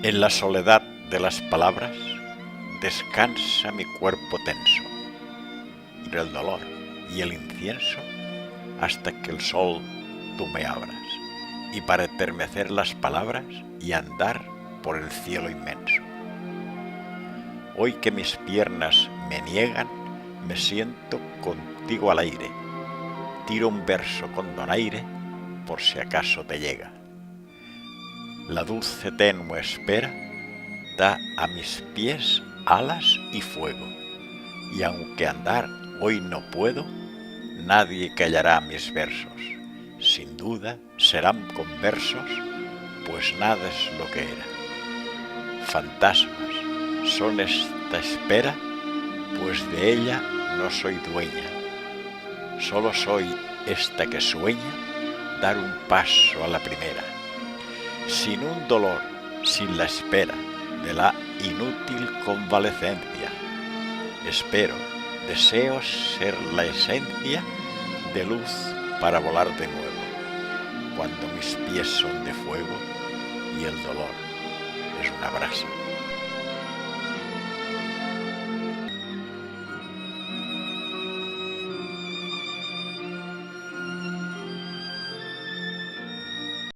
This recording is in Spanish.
En la soledad de las palabras descansa mi cuerpo tenso, entre el dolor y el incienso, hasta que el sol tú me abras, y para enternecer las palabras y andar por el cielo inmenso. Hoy que mis piernas me niegan, me siento contigo al aire, tiro un verso con donaire por si acaso te llega. La dulce tenue espera da a mis pies alas y fuego, y aunque andar hoy no puedo, nadie callará mis versos. Sin duda serán conversos, pues nada es lo que era. Fantasmas son esta espera, pues de ella no soy dueña. Solo soy esta que sueña dar un paso a la primera. Sin un dolor, sin la espera de la inútil convalecencia. Espero, deseo ser la esencia de luz para volar de nuevo, cuando mis pies son de fuego y el dolor es una brasa.